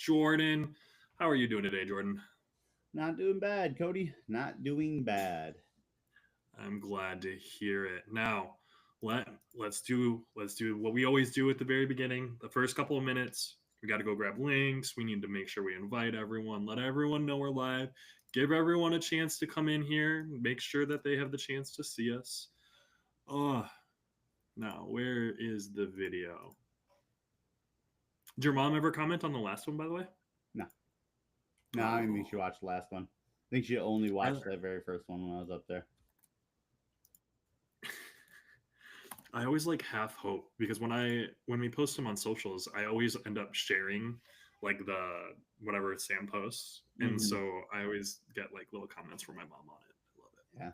Jordan. How are you doing today, Jordan? Not doing bad, Cody. Not doing bad. I'm glad to hear it. Now, let's do what we always do at the very beginning. The first couple of minutes, we got to go grab links. We need to make sure we invite everyone, let everyone know we're live, give everyone a chance to come in here, make sure that they have the chance to see us. Oh, now where is the video? Did your mom ever comment on the last one, by the way? No, no, I didn't think she Oh, watched the last one. I think she only I watched that very first one when I was up there. I always like half hope because when we post them on socials, I always end up sharing like the whatever Sam posts, and Mm-hmm. so I always get like little comments from my mom on it. I love it.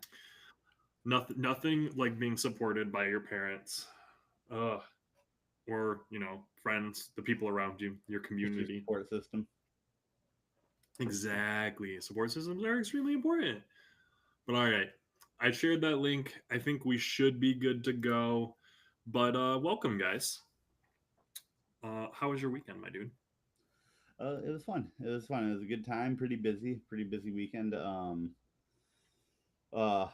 Yeah, Nothing like being supported by your parents, uh, or friends, the people around you, your just your community. support system. Exactly, support systems are extremely important. But all right, I shared that link. I think we should be good to go. But welcome, guys. How was your weekend, my dude? It was fun. It was fun. It was a good time. Pretty busy weekend. Uh,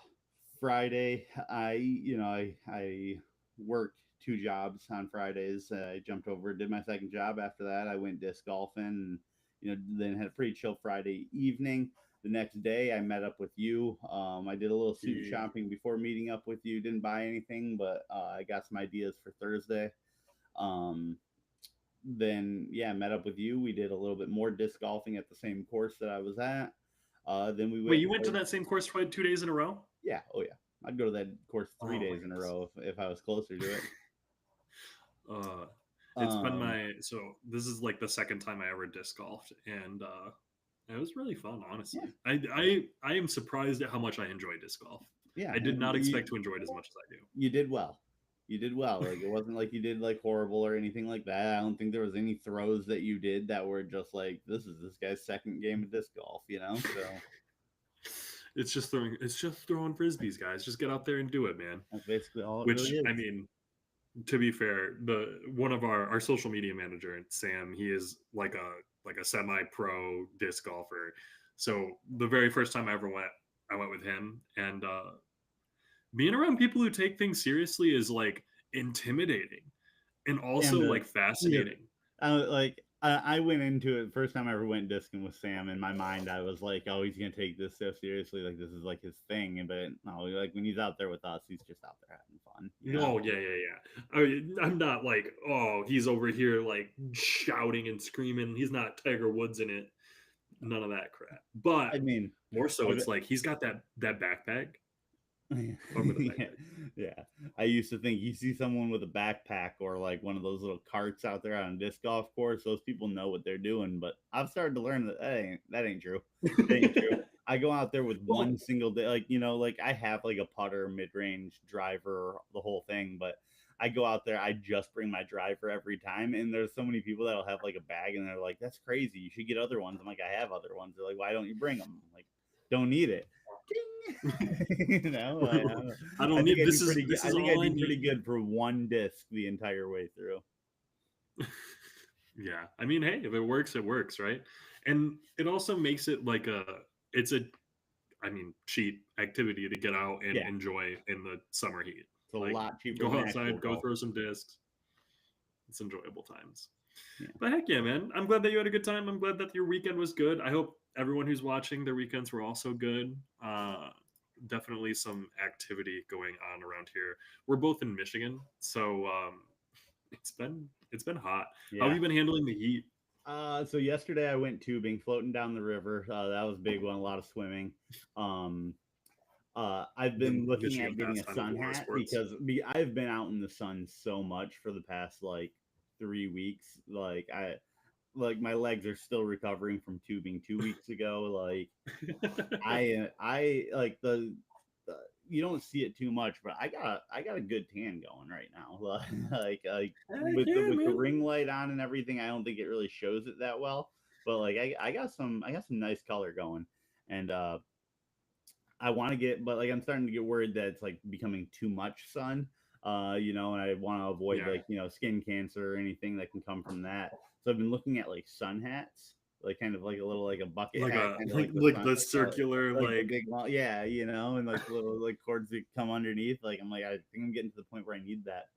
Friday, I worked two jobs on Fridays. I jumped over, did my second job. After that, I went disc golfing, and then had a pretty chill Friday evening. The next day, I met up with you. I did a little suit Yeah. shopping before meeting up with you. Didn't buy anything, but I got some ideas for Thursday. Um, then yeah, met up with you. We did a little bit more disc golfing at the same course that I was at. Then we Wait, went you and went to played. that same course 2 days in a row? Yeah, oh yeah. I'd go to that course three Oh my days in a goodness. row if I was closer to it. Uh, it's been Um, my this is like the second time I ever disc golfed, and it was really fun. yeah, Honestly, I am surprised at how much I enjoy disc golf. yeah. I did And not expect to enjoy it as much as I do. you did well. You did well. Like it wasn't like you did like horrible or anything like that. I don't think there was any throws that you did that were just like this is this guy's second game of disc golf. So It's just throwing frisbees, guys. Just get out there and do it, man. that's basically all it really Which I is. mean, to be fair, the one of our social media manager, Sam, he is like a semi pro disc golfer. So the very first time I went with him, and being around people who take things seriously is like intimidating and also And like yeah, fascinating. I went into it first time I ever went discing with Sam. In my mind, I was like, "Oh, he's gonna take this so seriously, like this is like his thing." But no, like when he's out there with us, he's just out there having fun. Oh yeah, yeah, yeah. I'm not like, oh, he's over here like shouting and screaming. He's not Tiger Woods in it. None of that crap. But I mean, more so, I've, it's like he's got that backpack. Over the yeah, backpack. yeah. I used to think you see someone with a backpack or like one of those little carts out there on a disc golf course, those people know what they're doing. But I've started to learn that that ain't true. That ain't true. I go out there with Well, one single day, like I have like a putter, mid range driver, the whole thing, but. I go out there, I just bring my driver every time. And there's so many people that'll have like a bag and they're like, that's crazy. You should get other ones. I'm like, I have other ones. They're like, why don't you bring them? I'm like, don't need it. Ding. I I don't think need I do this is pretty good. this I is think I all I do pretty need. good for one disc the entire way through. Yeah. I mean, hey, if it works, right? And it also makes it like it's a I mean, cheap activity to get out and Yeah, enjoy in the summer heat. it's a Like lot cheaper go than actual outside, go golf. throw some discs. It's enjoyable times. Yeah, But heck yeah, man. I'm glad that you had a good time. I'm glad that your weekend was good. I hope everyone who's watching their weekends were also good. Definitely some activity going on around here. We're both in Michigan, so it's been hot. How have yeah. you been handling the heat? So yesterday I went tubing, floating down the river. That was a big one. A lot of swimming. Um, I've The been looking Michigan at getting a pastime of sun water hat sports. because I've been out in the sun so much for the past like 3 weeks. Like my legs are still recovering from tubing 2 weeks ago. Like I like the you don't see it too much, but I got a good tan going right now. Like Heck yeah, with the man. ring light on and everything, I don't think it really shows it that well. But like I got some nice color going, and I want to get, but like I'm starting to get worried that it's like becoming too much sun. and I want to avoid Yeah. skin cancer or anything that can come from that. So I've been looking at like sun hats, like kind of like a little like a bucket Like hat, a kind of like the like sun, the circular like the like big long, yeah, and like little like cords that come underneath. Like I'm like I think I'm getting to the point where I need that.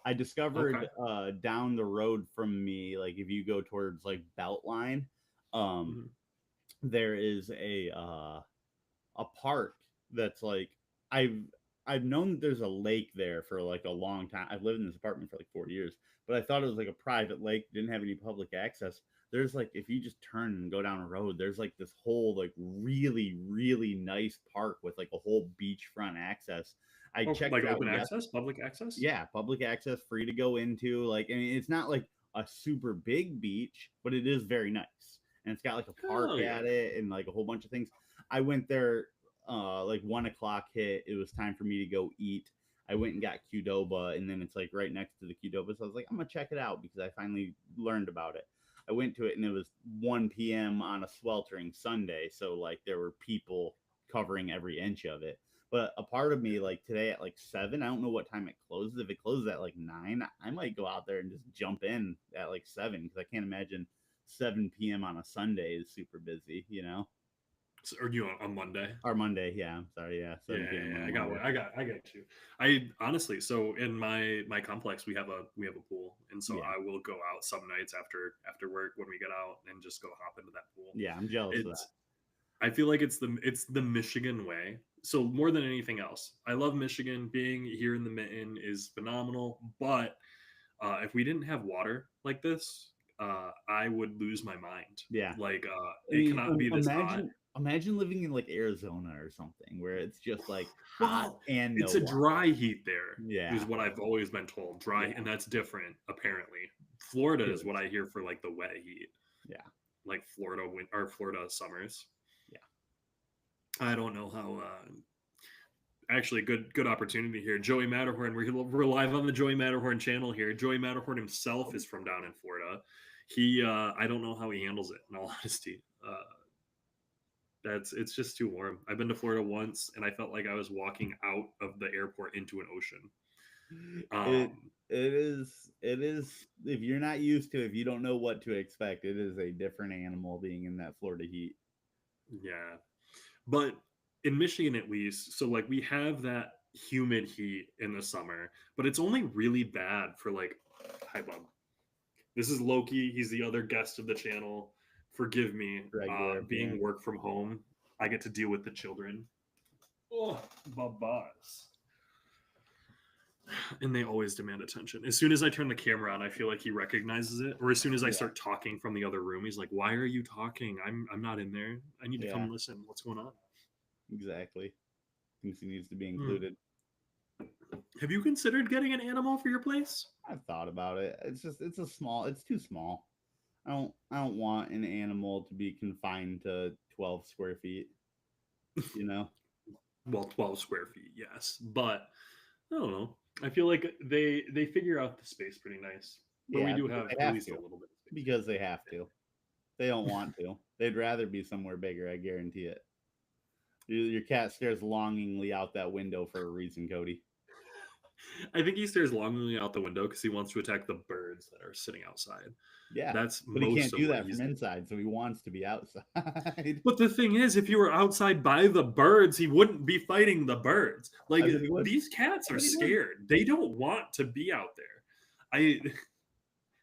I discovered okay. down the road from me, like if you go towards like Beltline, um, Mhm. there is a park that's like I've I've known that there's a lake there for like a long time. I've lived in this apartment for like 4 years, but I thought it was like a private lake, didn't have any public access. There's like if you just turn and go down a road, there's like this whole like really really nice park with like a whole beachfront access. I Oh, checked like it out. open Yes, access, public access? yeah, public access, free to go into. Like, I mean, it's not like a super big beach, but it is very nice, and it's got like a park Oh yeah. at it and like a whole bunch of things. I went there, like 1 o'clock hit. It was time for me to go eat. I went and got Qdoba, and then it's like right next to the Qdoba. So I was like, I'm gonna check it out because I finally learned about it. I went to it, and it was 1 p.m. on a sweltering Sunday, so like there were people covering every inch of it. But a part of me, like today at like 7, I don't know what time it closes. If it closes at like 9, I might go out there and just jump in at like 7 because I can't imagine 7 p.m. on a Sunday is super busy, Or you on Monday? Or Monday, yeah. I'm sorry, yeah, Yeah, 7 p.m. yeah, on yeah, a Monday. I got you. I honestly, so in my complex, we have a pool, and so Yeah, I will go out some nights after work when we get out and just go hop into that pool. yeah, I'm jealous of that. It's I feel like it's the Michigan way. So more than anything else, I love Michigan. Being here in the Mitten is phenomenal. But if we didn't have water like this, I would lose my mind. Yeah, Like I it mean, cannot be this hot. imagine living in like Arizona or something where it's just like hot Well, and no it's a water. dry heat there, is Yeah, what I've always been told. Dry, yeah, and that's different apparently. Florida it is what is. I hear for like the wet heat, Yeah, like Florida summers. yeah. I don't know how. Actually, good opportunity here. Joey Matterhorn. We're live on the Joey Matterhorn channel here. Joey Matterhorn himself is from down in Florida. I don't know how he handles it. In all honesty, it's just too warm. I've been to Florida once, and I felt like I was walking out of the airport into an ocean. It Um, it is if you're not used to it, if you don't know what to expect, it is a different animal being in that Florida heat. yeah, but in Michigan at least, so like we have that humid heat in the summer, but it's only really bad for like, hi Bob. This is Loki. He's the other guest of the channel. Forgive me. Regular Being appearance. work from home, I get to deal with the children. Oh, babas. And they always demand attention. As soon as I turn the camera on, I feel like he recognizes it. Or as soon as I Yeah, start talking from the other room, he's like, "Why are you talking? I'm not in there. I need to yeah, come listen. What's going on?" exactly. Thinks he needs to be Hmm. included. Have you considered getting an animal for your place? I've thought about it. It's too small. I don't want an animal to be confined to 12 square feet, you know? Well, 12 square feet, yes, but I don't know. I feel like they figure out the space pretty nice, but we Yeah, do because have they at have least a to. little bit of space here. Because they have to. They don't want to. They'd rather be somewhere bigger, I guarantee it. Your cat stares longingly out that window for a reason, Cody. I think he stares longingly out the window because he wants to attack the birds that are sitting outside. Yeah, That's but he most can't of do what that he's from doing. inside, so he wants to be outside. But the thing is, if you were outside by the birds, he wouldn't be fighting the birds. Like I bet he would. these cats I are bet he would. scared. They don't want to be out there. I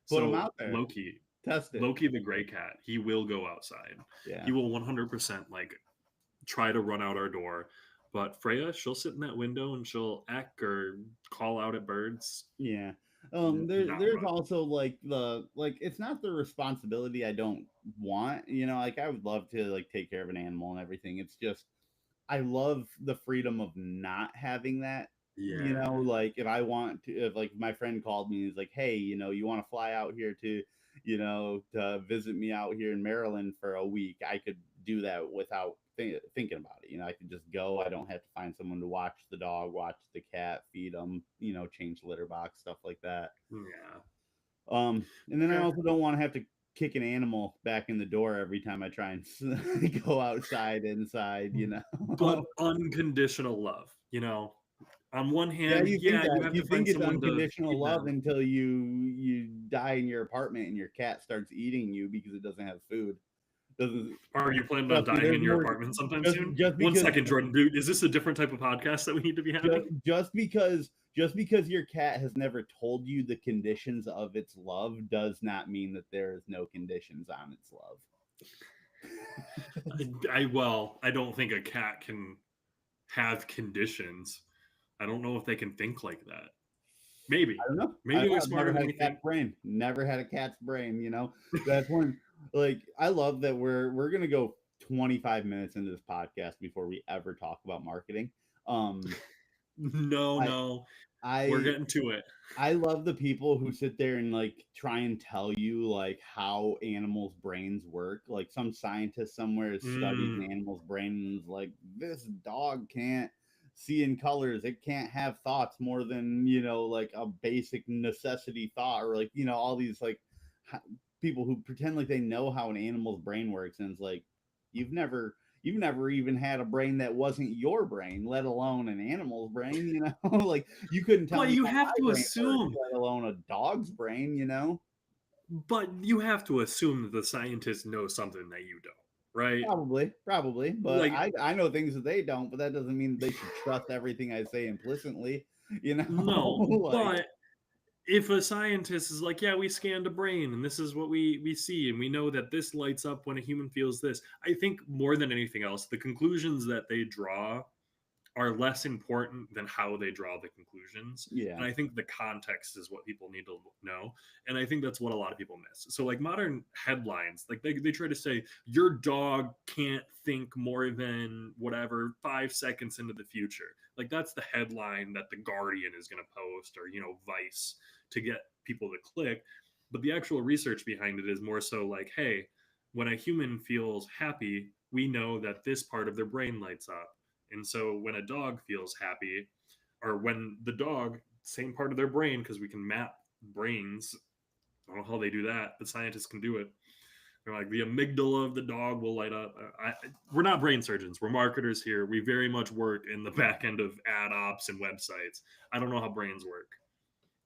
Put him so out there. Loki, Test it. Loki the gray cat, he will go outside. Yeah. He will 100% like try to run out our door. But Freya, she'll sit in that window and she'll eck or call out at birds. Yeah. Not There's run. also like it's not the responsibility I don't want, like I would love to like take care of an animal and everything. It's just I love the freedom of not having that. Yeah. Like if I want to, if like my friend called me, he's like, "Hey, you want to fly out here to visit me out here in Maryland for a week?" I could do that without thinking about it. I could just go. I don't have to find someone to watch the dog, watch the cat, feed them, change the litter box, stuff like that. Yeah. And then I Fair. also don't want to have to kick an animal back in the door every time I try and go outside, inside. But unconditional love, on one Yeah, hand, you think yeah, you that have you to find think it's someone to unconditional feed love them. until you die in your apartment and your cat starts eating you because it doesn't have food. Doesn't Are you planning on trust me. dying There's in your more. apartment sometime Just soon? just One because second, Jordan. Dude, is this a different type of podcast that we need to be having? just because your cat has never told you the conditions of its love does not mean that there is no conditions on its love. I don't think a cat can have conditions. I don't know if they can think like that. I Maybe. don't know. Maybe they're I've smarter never than had we a cat's think. brain. Never had a cat's brain. That's when, like, I love that we're gonna go 25 minutes into this podcast before we ever talk about marketing. Um, No, I no. We're I getting to it. I love the people who sit there and like try and tell you like how animals' brains work. Like some scientist somewhere has studied an Mm. animal's brain and is like, this dog can't see in colors. It can't have thoughts more than, like a basic necessity thought, or like, all these like h- people who pretend like they know how an animal's brain works. And it's like, you've never you've never even had a brain that wasn't your brain, let alone an animal's brain. Like you couldn't tell But me you how have my to brain works, assume, let alone a dog's brain. that the scientists know something that you don't, right? Probably, but Like, I know things that they don't, but that doesn't mean they should trust everything I say implicitly. no, Like but if a scientist is like, yeah, we scanned a brain and this is what we see, and we know that this lights up when a human feels this, I think more than anything else, the conclusions that they draw are less important than how they draw the conclusions. yeah, And I think the context is what people need to know. And I think that's what a lot of people miss. So, like modern headlines, like they try to say, your dog can't think more than whatever 5 seconds into the future. Like, that's the headline that The Guardian is going to post, or, Vice, to get people to click. But the actual research behind it is more so like, hey, when a human feels happy, we know that this part of their brain lights up, and so when a dog feels happy, or when the dog, same part of their brain, because we can map brains. I don't know how they do that, but scientists can do it. They're like, the amygdala of the dog will light up. We're not brain surgeons. We're marketers here. We very much work in the back end of ad ops and websites. I don't know how brains work.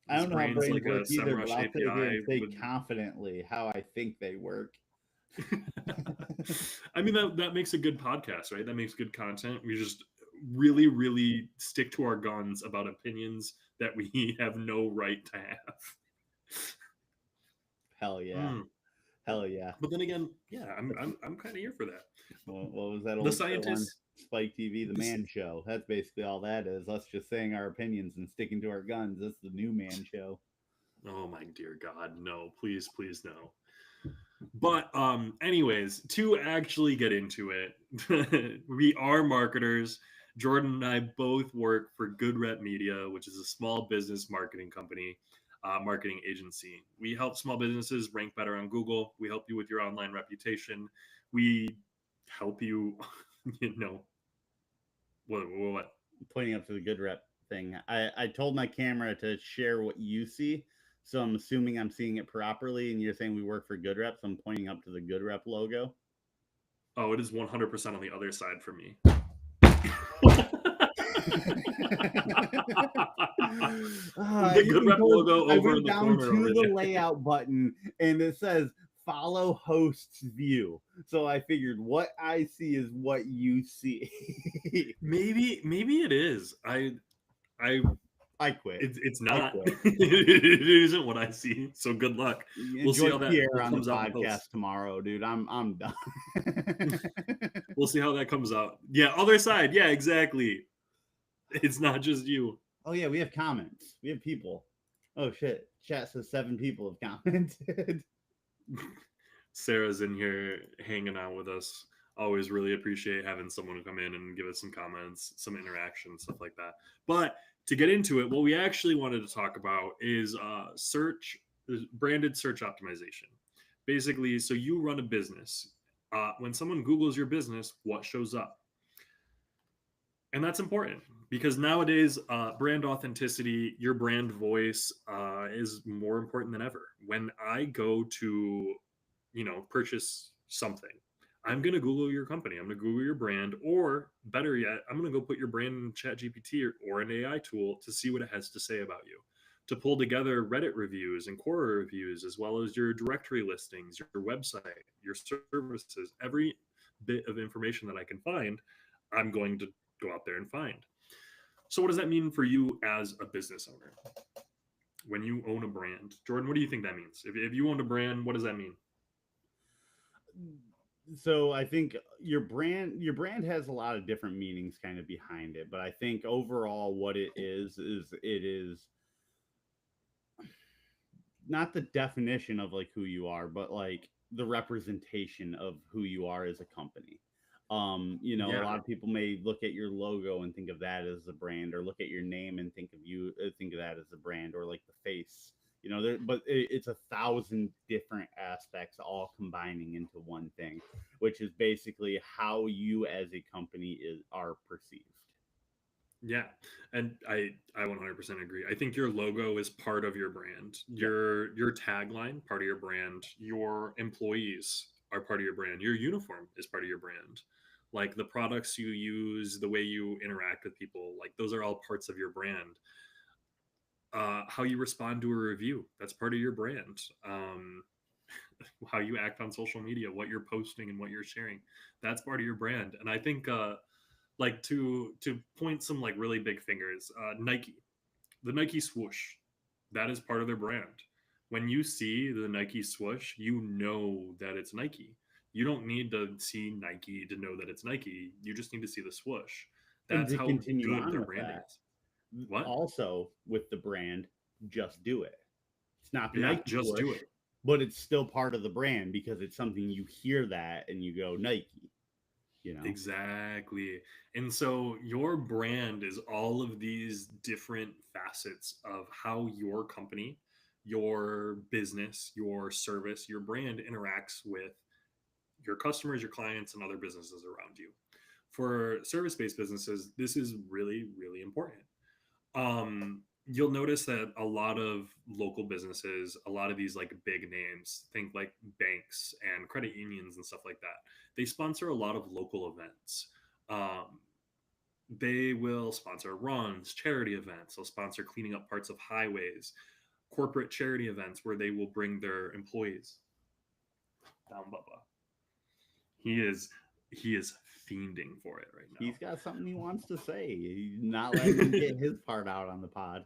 I Is don't know how brains brains like work a either, but SEMrush I'll sit here and API say with confidently how I think they work. I mean, that makes a good podcast, right? That makes good content. We just really, really stick to our guns about opinions that we have no right to have. Hell yeah, Mm. hell yeah. But then again, yeah, I'm That's I'm I'm kind of here for that. what was that The old show on scientists, Spike TV, The this, Man Show? That's basically all that is. Us just saying our opinions and sticking to our guns. That's the new Man Show. oh my dear God, no, please, please, no. But anyways, to actually get into it, we are marketers. Jordan and I both work for Good Rep Media, which is a small business marketing company, marketing agency. We help small businesses rank better on Google. We help you with your online reputation. We help you, you know, what? Pointing up to the good rep thing. I told my camera to share what you see. So I'm assuming I'm seeing it properly, and you're saying we work for Good Rep. So I'm pointing up to the Good Rep logo. Oh, it is 100% on the other side for me. I The Good even Rep told logo I over in went the down corner to over the there. layout button and it says follow host's view. So I figured what I see is what you see. Maybe it is. I I quit. it's I not. quit. It isn't what I see. So good luck. We'll see Enjoy how that Pierre on the comes out in podcast post. tomorrow, dude. I'm done. We'll see how that comes out. Yeah, other side. Yeah, exactly. It's not just you. Oh yeah, we have comments. We have people. Oh shit. Chat says 7 people have commented. Sarah's in here hanging out with us. Always really appreciate having someone come in and give us some comments, some interaction, stuff like that. But to get into it, what we actually wanted to talk about is branded search optimization. Basically, so you run a business. When someone Googles your business, what shows up? And that's important because nowadays, brand authenticity, your brand voice, is more important than ever. When I go to, purchase something, I'm going to Google your company. I'm going to Google your brand, or better yet, I'm going to go put your brand in ChatGPT or an AI tool to see what it has to say about you, to pull together Reddit reviews and Quora reviews, as well as your directory listings, your website, your services, every bit of information that I can find, I'm going to go out there and find. So, what does that mean for you as a business owner when you own a brand? Jordan, what do you think that means? If you owned a brand, what does that mean? So I think your brand has a lot of different meanings kind of behind it, but I think overall what it is it is not the definition of like who you are, but like the representation of who you are as a company. A Yeah, lot of people may look at your logo and think of that as a brand, or look at your name and think of that as a brand, or like the face. It's a thousand different aspects all combining into one thing, which is basically how you as a company are perceived. yeah, and I 100% agree. I think your logo is part of your brand. Yeah. Your tagline, part of your brand. Your employees are part of your brand. Your uniform is part of your brand. Like the products you use, the way you interact with people, like those are all parts of your brand. How you respond to a review, that's part of your brand. How you act on social media, what you're posting and what you're sharing, that's part of your brand. And I think like to point some like really big fingers, Nike, the Nike swoosh, that is part of their brand. When you see the Nike swoosh, you know that it's Nike. You don't need to see Nike to know that it's Nike. You just need to see the swoosh. And That's to how continue good on their with branding that, is. What? also with the brand, just do it. It's not the Yeah, Nike just do swoosh, it. but it's still part of the brand because it's something you hear that and you go Nike, you know. Exactly. And so your brand is all of these different facets of how your company, your business, your service, your brand interacts with your customers, your clients, and other businesses around you. For service based businesses, this is really, really important. You'll notice that a lot of local businesses, a lot of these like big names, think like banks and credit unions and stuff like that, they sponsor a lot of local events. Um, they will sponsor runs, charity events, they'll sponsor cleaning up parts of highways, corporate charity events where they will bring their employees down. Bubba, he is fiending for it right now. He's got something he wants to say. He's not letting him get his part out on the pod.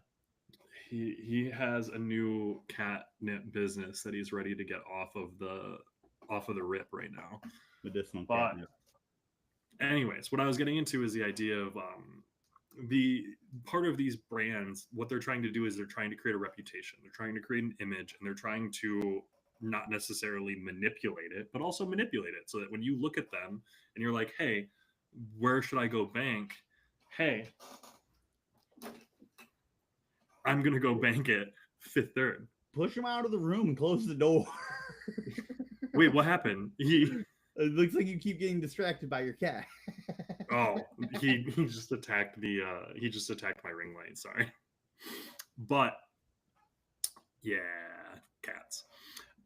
He has a new catnip business that he's ready to get off of the rip right now. Medicinal But catnip. anyways, what I was getting into is the idea of the part of these brands. What they're trying to do is they're trying to create a reputation. They're trying to create an image, and they're trying to not necessarily manipulate it, but also manipulate it so that when you look at them and you're like, "Hey, where should I go bank?" Hey, I'm gonna go bank at Fifth Third. Push him out of the room and close the door. Wait, what happened? It looks like you keep getting distracted by your cat. Oh, he just attacked he just attacked my ring light. Sorry, but yeah, cats.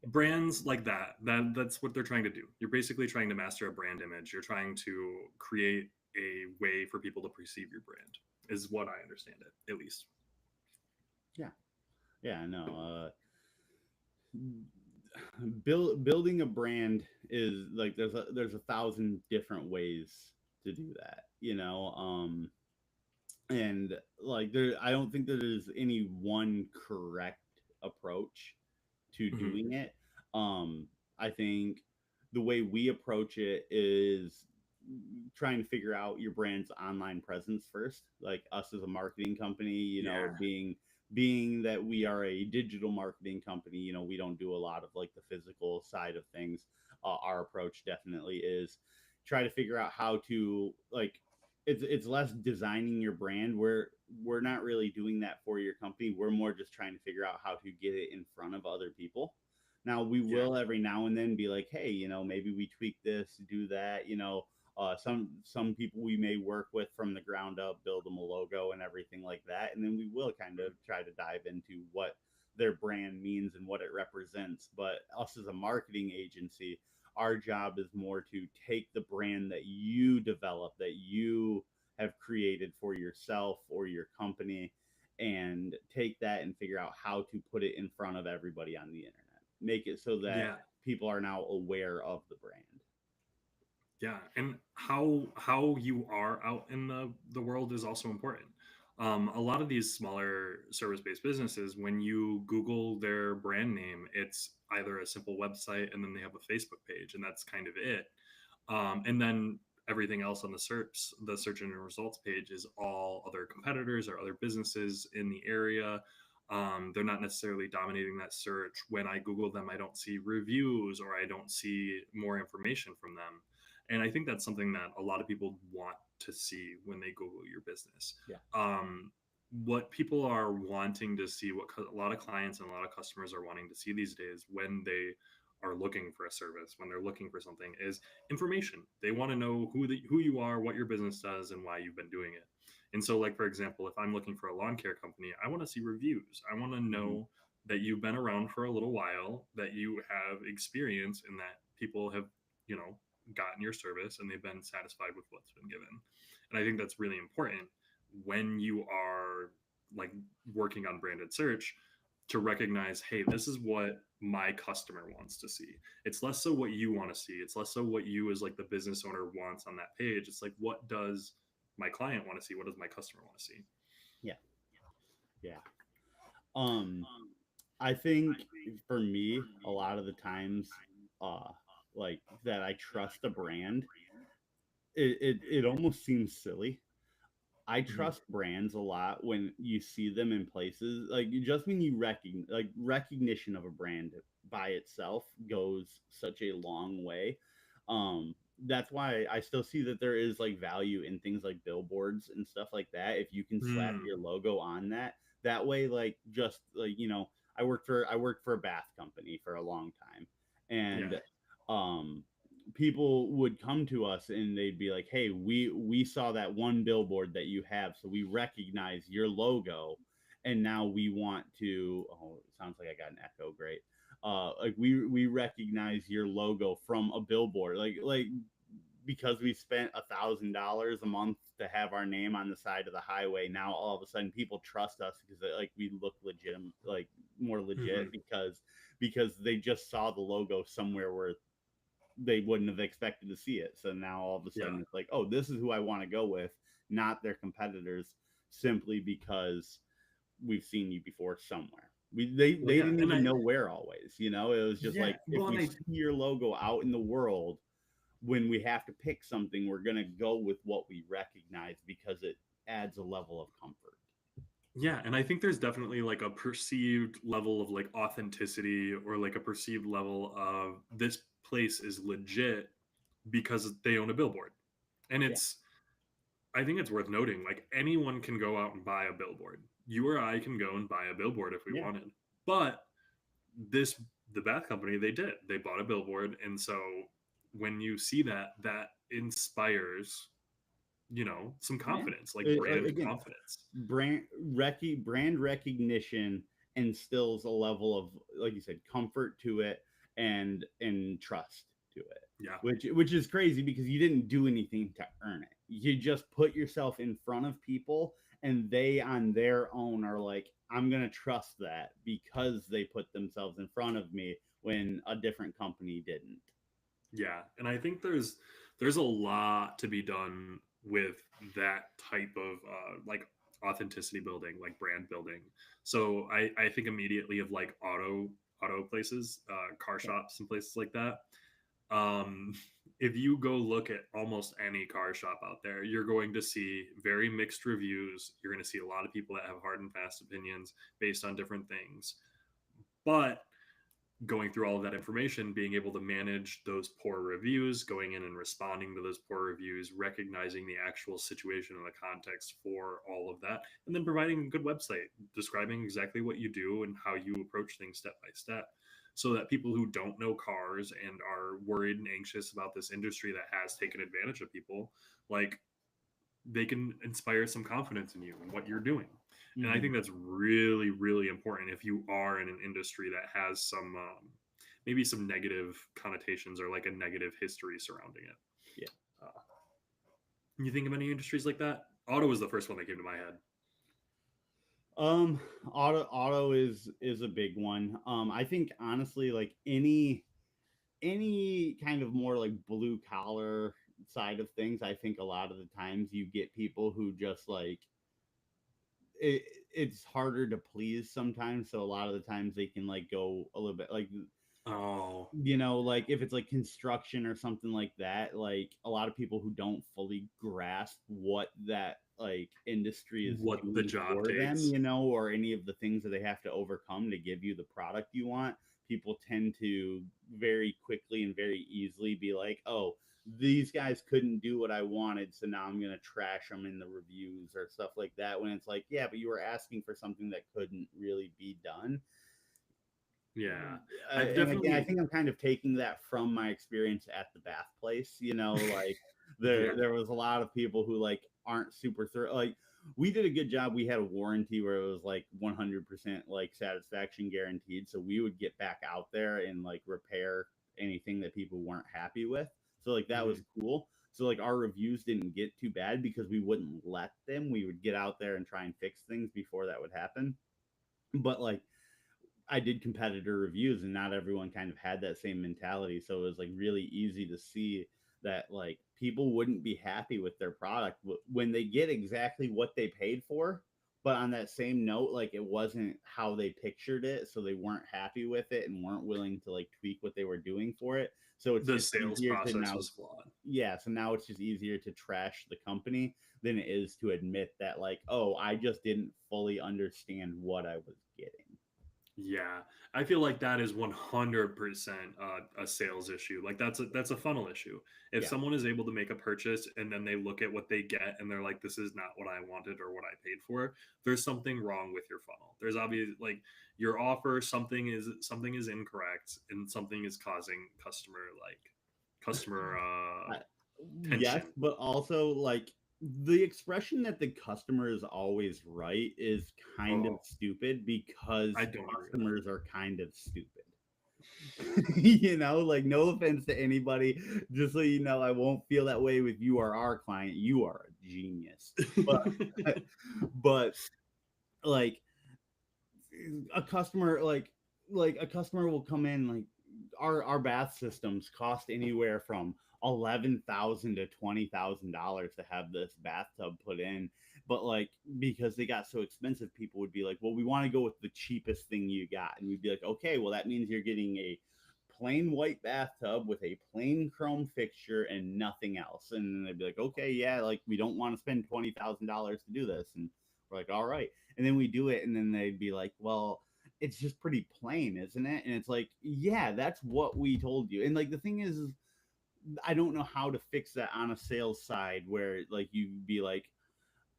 Brands like that's what they're trying to do. You're basically trying to master a brand image. You're trying to create a way for people to perceive your brand, is what I understand it, at least. Yeah, yeah, no. Building a brand is like there's a thousand different ways to do that, and like I don't think that there's any one correct approach to Hmm. doing it. I think the way we approach it is trying to figure out your brand's online presence first. Like us as a marketing company, Yeah, being that we are a digital marketing company, we don't do a lot of like the physical side of things. Our approach definitely is try to figure out how to like it's less designing your brand. We're not really doing that for your company. We're more just trying to figure out how to get it in front of other people. Now we yeah, will every now and then be like, hey, maybe we tweak this, do that. Some people we may work with from the ground up, build them a logo and everything like that, and then we will kind of try to dive into what their brand means and what it represents. But us as a marketing agency, Our job is more to take the brand that you develop, that you have created for yourself or your company, and take that and figure out how to put it in front of everybody on the internet. Make it so that Yeah. people are now aware of the brand. Yeah, and how you are out in the world is also important. A lot of these smaller service-based businesses, when you Google their brand name, it's either a simple website and then they have a Facebook page, and that's kind of it. And then everything else on the search engine results page is all other competitors or other businesses in the area. They're not necessarily dominating that search. When I Google them, I don't see reviews or I don't see more information from them. And I think that's something that a lot of people want to see when they Google your business. Yeah. What people are wanting to see, what a lot of clients and a lot of customers are wanting to see these days when they are looking for a service, when they're looking for something, is information. They want to know who you are, what your business does, and why you've been doing it. And so, like for example, if I'm looking for a lawn care company, I want to see reviews. I want to Mm-hmm. know that you've been around for a little while, that you have experience, and that people have, you know, gotten your service and they've been satisfied with what's been given. And I think that's really important when you are like working on branded search, to recognize, hey, this is what my customer wants to see. It's less so what you want to see. It's less so what you as like the business owner wants on that page. It's like, what does my client want to see? What does my customer want to see? Yeah. Yeah. Um, I think for me, a lot of the times, uh, like that I trust a brand, it almost seems silly. I Mhm. trust brands a lot when you see them in places like just when you recognition of a brand by itself goes such a long way. That's why I still see that there is like value in things like billboards and stuff like that. If you can slap Mm, your logo on that, that way, like just like I worked for a bath company for a long time, yeah. and um people would come to us and they'd be like, "Hey, we saw that one billboard that you have, so we recognize your logo, and now we want to." Oh, it sounds like I got an echo. Great. Like we recognize your logo from a billboard, like because we spent $1,000 a month to have our name on the side of the highway. Now all of a sudden people trust us because like we look legit, like more legit Hmm. because they just saw the logo somewhere where they wouldn't have expected to see it. So now all of a Yeah. sudden it's like, oh, this is who I want to go with, not their competitors, simply because we've seen you before somewhere. Well, They yeah. didn't And even know where always. It was just yeah. like if Well, and we see your logo out in the world, when we have to pick something, we're gonna go with what we recognize because it adds a level of comfort. yeah. And I think there's definitely like a perceived level of like authenticity or like a perceived level of this place is legit because they own a billboard. And Yeah, I think it's worth noting, like anyone can go out and buy a billboard. You or I can go and buy a billboard if we yeah, wanted. But this the bath company, they did. They bought a billboard, and so when you see that, that inspires, some yeah. confidence, like brand Again, confidence. brand recognition instills a level of, like you said, comfort to it and trust to it, Yeah. which is crazy because you didn't do anything to earn it. You just put yourself in front of people, and they on their own are like, I'm gonna trust that because they put themselves in front of me when a different company didn't. Yeah, and I think there's a lot to be done with that type of like authenticity building, like brand building. So I think immediately of like auto places, car Yeah, shops and places like that. Um, if you go look at almost any car shop out there, you're going to see very mixed reviews. You're going to see a lot of people that have hard and fast opinions based on different things. But going through all of that information, being able to manage those poor reviews, going in and responding to those poor reviews, recognizing the actual situation and the context for all of that, and then providing a good website describing exactly what you do and how you approach things step by step. So that people who don't know cars and are worried and anxious about this industry that has taken advantage of people, like they can inspire some confidence in you and what you're doing. And I mm-hmm. think that's really, really important if you are in an industry that has some maybe some negative connotations or like a negative history surrounding it. Yeah. Uh, you think of any industries like that? Auto was the first one that came to my head. Auto is a big one. I think honestly, like any kind of more like blue collar side of things, I think a lot of the times you get people who just like it, it's harder to please sometimes. So a lot of the times they can like go a little bit like, Oh, like if it's like construction or something like that, like a lot of people who don't fully grasp what that like industry is what the doing job for them, takes. or any of the things that they have to overcome to give you the product you want, people tend to very quickly and very easily be like, oh, these guys couldn't do what I wanted, so now I'm going to trash them in the reviews or stuff like that, when it's like, yeah, but you were asking for something that couldn't really be done. Yeah, I've And again, I definitely. think I'm kind of taking that from my experience at the bath place. Like Yeah. there was a lot of people who like aren't super thorough. Like we did a good job. We had a warranty where it was like 100% like satisfaction guaranteed. So we would get back out there and like repair anything that people weren't happy with. So like that was Mhm. cool. So like our reviews didn't get too bad because we wouldn't let them. We would get out there and try and fix things before that would happen. But like I did competitor reviews and not everyone kind of had that same mentality. So it was like really easy to see that like people wouldn't be happy with their product when they get exactly what they paid for. But on that same note, like it wasn't how they pictured it. So they weren't happy with it and weren't willing to like tweak what they were doing for it. So it's The just sales easier to process now. was flawed. Yeah. So now it's just easier to trash the company than it is to admit that, like, oh, I just didn't fully understand what I was getting. Yeah, I feel like that is 100% a sales issue. Like that's a funnel issue. If Yeah. someone is able to make a purchase and then they look at what they get and they're like, "This is not what I wanted or what I paid for," there's something wrong with your funnel. There's obvious like your offer, something is incorrect and something is causing customer I, yes, tension. but also like the expression that the customer is always right is kind of Oh, stupid because I don't agree with that. customers are kind of stupid. Like no offense to anybody, just so you know, I won't feel that way with you or our client. You are a genius. But but like a customer like a customer will come in like our bath systems cost anywhere from $11,000 to $20,000 to have this bathtub put in, but like because they got so expensive, people would be like, well, we want to go with the cheapest thing you got, and we'd be like, okay, well that means you're getting a plain white bathtub with a plain chrome fixture and nothing else. And then they'd be like, okay, yeah, like we don't want to spend $20,000 to do this. And we're like, all right. And then we do it, and then they'd be like, well, it's just pretty plain, isn't it? And it's like, yeah, that's what we told you. And like the thing is I don't know how to fix that on a sales side where like you'd be like,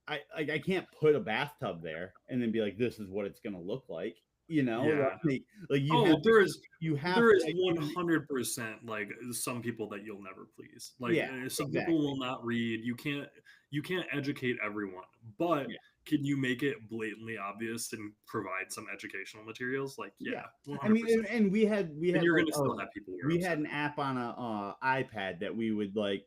I can't put a bathtub there and then be like, this is what it's gonna look like. Yeah. Like Oh, you have there to is like 100% like some people that you'll never please. Like yeah, some people exactly. will not read. You can't educate everyone, but Yeah. can you make it blatantly obvious and provide some educational materials? Like yeah, Yeah, I mean, 100%. and we And had you're like gonna still have people who are we upset. had an app on a iPad that we would like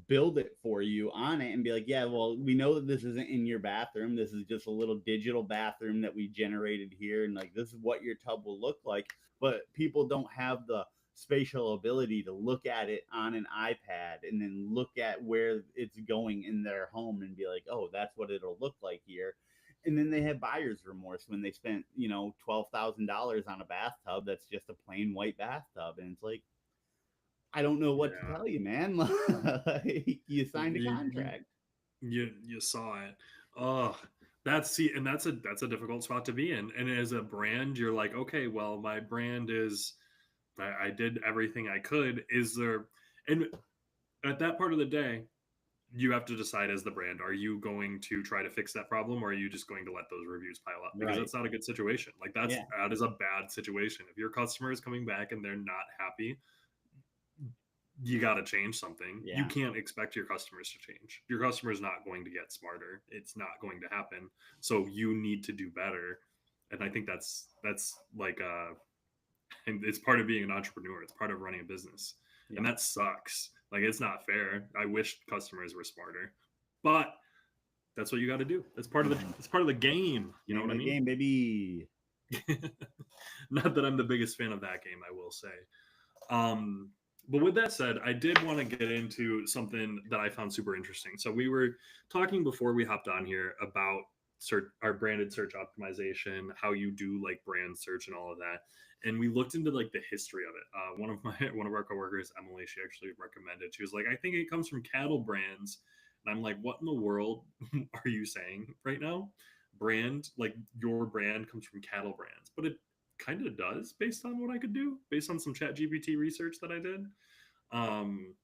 build it for you on it and be like, yeah, well, we know that this isn't in your bathroom. This is just a little digital bathroom that we generated here, and like this is what your tub will look like. But people don't have the spatial ability to look at it on an iPad and then look at where it's going in their home and be like, oh, that's what it'll look like here. And then they have buyer's remorse when they spent $12,000 on a bathtub that's just a plain white bathtub, and it's like, I don't know what to Yeah, tell you, man. Like, you signed a you, contract. you saw it. Oh, that's a difficult spot to be in. And as a brand, you're like, okay, well, my brand is I did everything I could. Is there and at that part of the day, you have to decide as the brand, are you going to try to fix that problem or are you just going to let those reviews pile up? Because Right. that's not a good situation. Like Yeah. that is a bad situation. If your customer is coming back and they're not happy, you got to change something. You Yeah. can't expect your customers to change. Your customer is not going to get smarter. It's not going to happen. So you need to do better. And I think that's like And it's part of being an entrepreneur. It's part of running a business. Yeah. And that sucks. Like, it's not fair. I wish customers were smarter. But that's what you got to do. That's part of the Mhm. it's part of the game. You know Name what of I the mean? game, baby. Not that I'm the biggest fan of that game, I will say. But with that said, I did want to get into something that I found super interesting. So we were talking before we hopped on here about our branded search optimization, how you do like brand search and all of that. And we looked into like the history of it. One of our coworkers, Emily, she actually recommended. She was like, I think it comes from cattle brands. And I'm like, what in the world are you saying right now? Brand, like your brand comes from cattle brands, but it kind of does based on what I could do, based on some chat GPT research that I did. Um,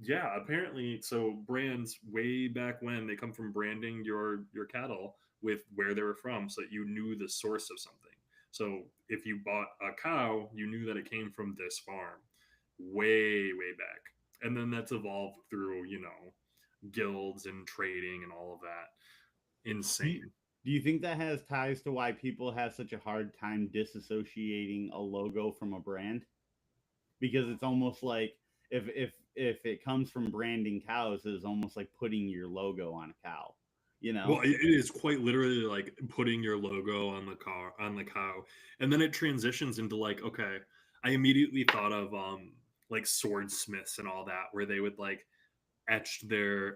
yeah, apparently, so brands way back when they come from branding your cattle with where they were from, so that you knew the source of something. So if you bought a cow, you knew that it came from this farm, way back, and then that's evolved through guilds and trading and all of that. Do you, Insane. do you think that has ties to why people have such a hard time disassociating a logo from a brand? Because it's almost like if it comes from branding cows, it's almost like putting your logo on a cow, you know? Well, it is quite literally like putting your logo on the cow, and then it transitions into like, okay, I immediately thought of like swordsmiths and all that, where they would like etch their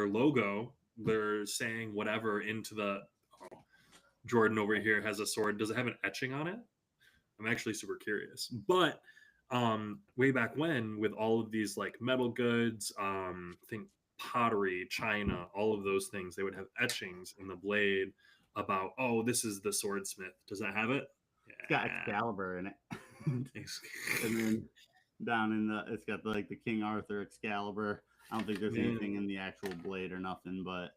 logo, their saying whatever into the. Oh, Jordan over here has a sword. Does it have an etching on it? I'm actually super curious. But way back when, with all of these like metal goods, think pottery, china, all of those things, they would have etchings in the blade about, oh, this is the swordsmith. Does that have it? It's got Excalibur in it. And Yeah. then down in the it's got like the King Arthur Excalibur. I don't think there's Yeah. anything in the actual blade or nothing, but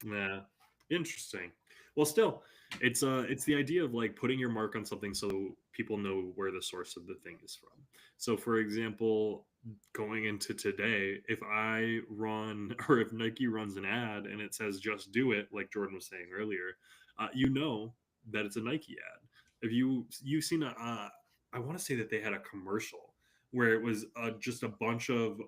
Yeah. Interesting. Well, still, it's the idea of like putting your mark on something so people know where the source of the thing is from. So, for example, going into today, if I run or if Nike runs an ad and it says "just do it," like Jordan was saying earlier, you know that it's a Nike ad. If you've seen I want to say that they had a commercial where it was just a bunch of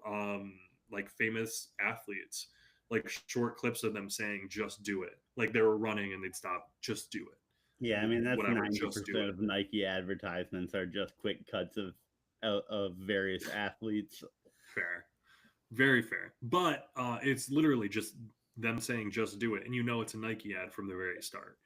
like famous athletes, like short clips of them saying "just do it," like they were running and they'd stop, "just do yeah, I it," mean that's whatever, ninety just do percent it. of Nike advertisements are just quick cuts of various athletes. Fair, very fair. But it's literally just them saying "just do it," and you know it's a Nike ad from the very start.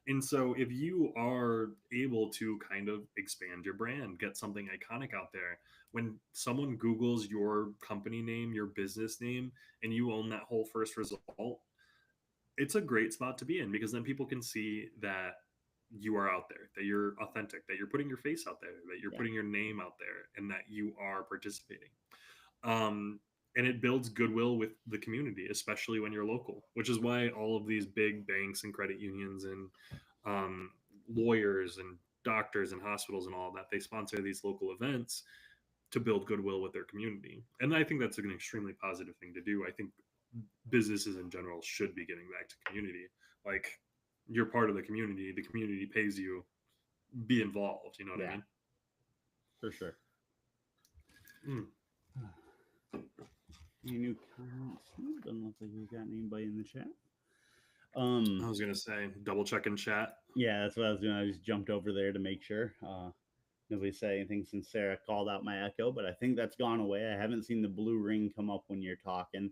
And so, if you are able to kind of expand your brand, get something iconic out there, when someone Googles your company name, your business name, and you own that whole first result, it's a great spot to be in, because then people can see that you are out there, that you're authentic, that you're putting your face out there, that you're Yeah. putting your name out there, and that you are participating. Um, and it builds goodwill with the community, especially when you're local, which is why all of these big banks and credit unions and lawyers and doctors and hospitals and all that, they sponsor these local events to build goodwill with their community. And I think that's an extremely positive thing to do. I think businesses in general should be giving back to community. Like, you're part of the community pays you, be involved, you know what I Yeah, mean? for sure. Mm. Any new comments? Doesn't look like we got anybody in the chat. I was gonna say double check in chat. Yeah, that's what I was doing. I just jumped over there to make sure. Nobody said anything since Sarah called out my echo, but I think that's gone away. I haven't seen the blue ring come up when you're talking.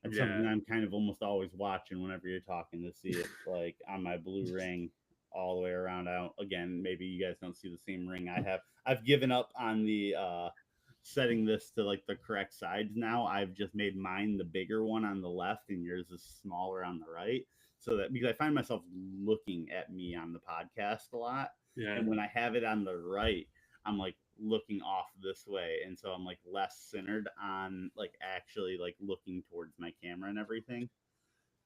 That's something Yeah. I'm kind of almost always watching whenever you're talking to see if like on my blue ring all the way around. I don't, again, maybe you guys don't see the same ring I have. I've given up on the setting this to like the correct sides now. I've just made mine the bigger one on the left and yours is smaller on the right. So that because I find myself looking at me on the podcast a lot. Yeah. And when I have it on the right, I'm like looking off this way, and so I'm like less centered on like actually like looking towards my camera and everything.